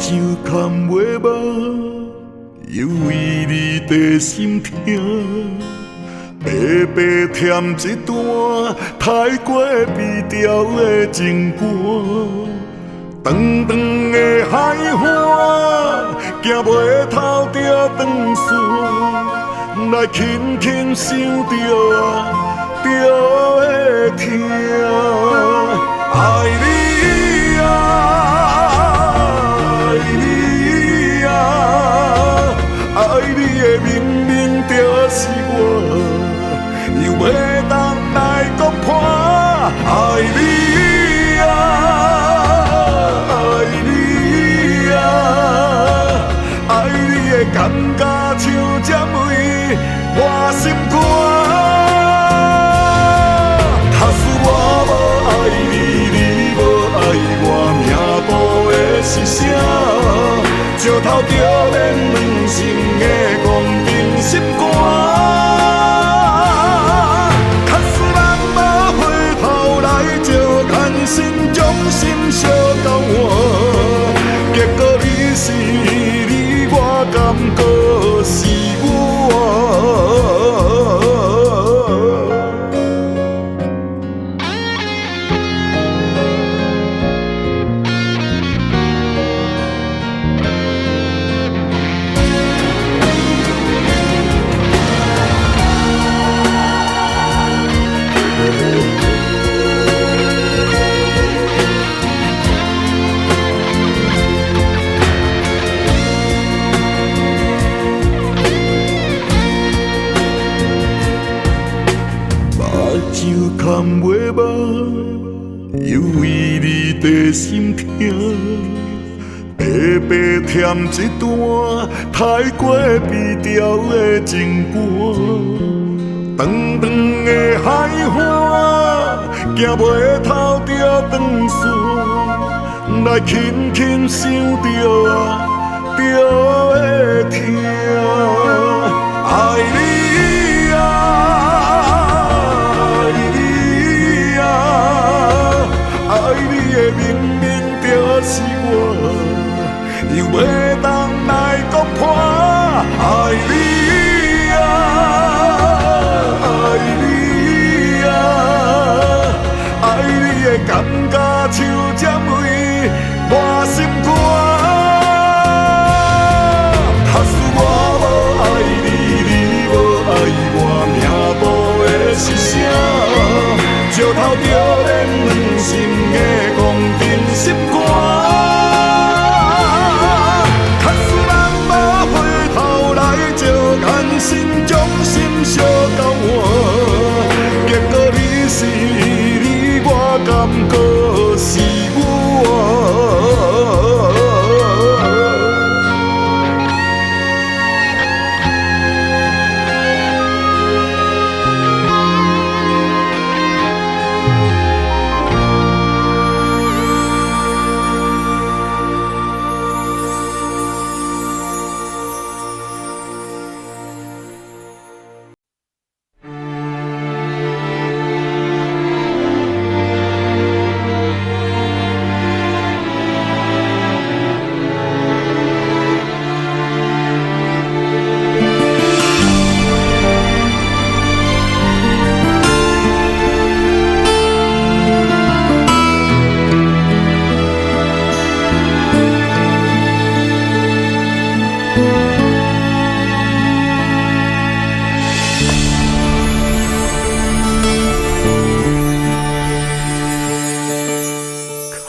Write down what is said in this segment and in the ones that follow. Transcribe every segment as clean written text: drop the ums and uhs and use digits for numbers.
酒看袂饱，又为你在心痛。白白添一段太过悲调的情歌。长长的海岸，行袂透着长线，来轻轻想着会疼。爱你啊，爱你啊，爱你的明明就是我，又要当来讲破。爱你啊，爱你啊，爱你的感觉像针为我心肝。假使我无爱你，你无爱我，命途会是啥？石头就连两心的公平心肝。假使咱无回头来，就甘心将心烧到我。结果你是你，我甘过是我。酒看袂饱，又为你在心痛。白白添一段太过悲调的情歌。长长的海岸，行袂透着长线，来轻轻想着会疼。爱你啊，爱你的明明就是我，又要当来讲破。爱你啊，爱你啊，爱你的感觉像针为我心肝。假使我无爱你，你无爱我，命途会是啥？石头就连两心的公平心肝。假使咱无回头来，就甘心将心烧到我。结果你是你，我甘过是我。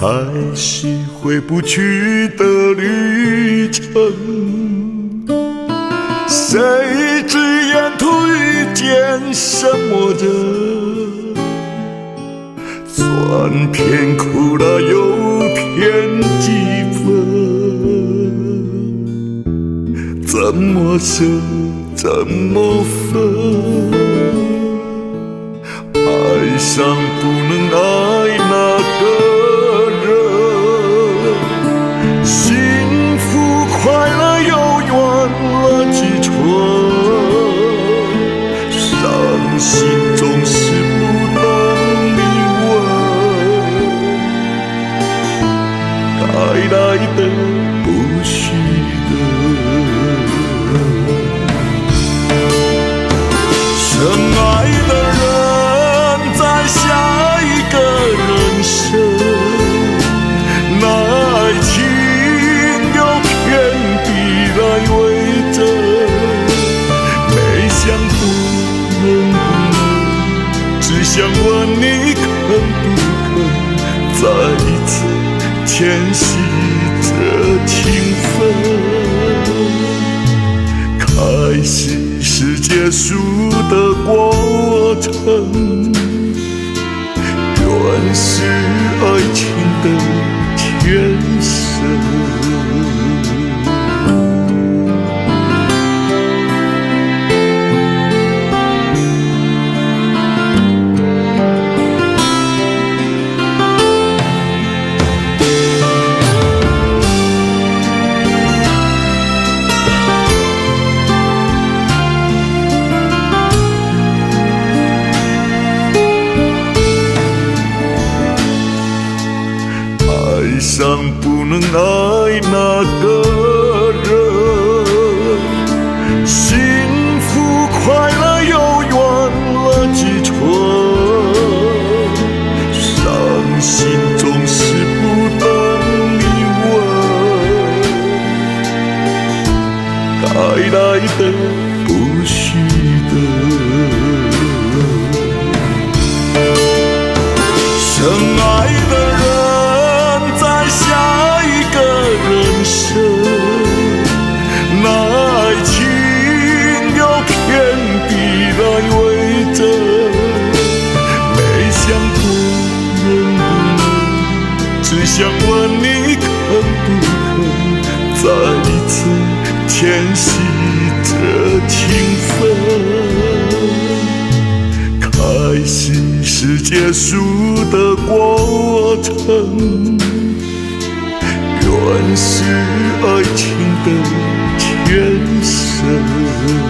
开始回不去的旅程，谁只眼推荐什么人？酸甜苦辣又添几分，怎么舍怎么分？爱上不能爱那个。幸福快乐又圆了几春，伤心总是不懂你问，该来的不牵系着情分，开始是结束的过程，原是爱情的前身。爱上不能爱那个人，幸福快乐又远了几寸，伤心总是不等你问，该来的不须等，深爱的人下一个人生，那爱情有天地来围着，没想过能不能，只想问你肯不肯再一次牵系着情分，开始是结束的过程，原是爱情的前身。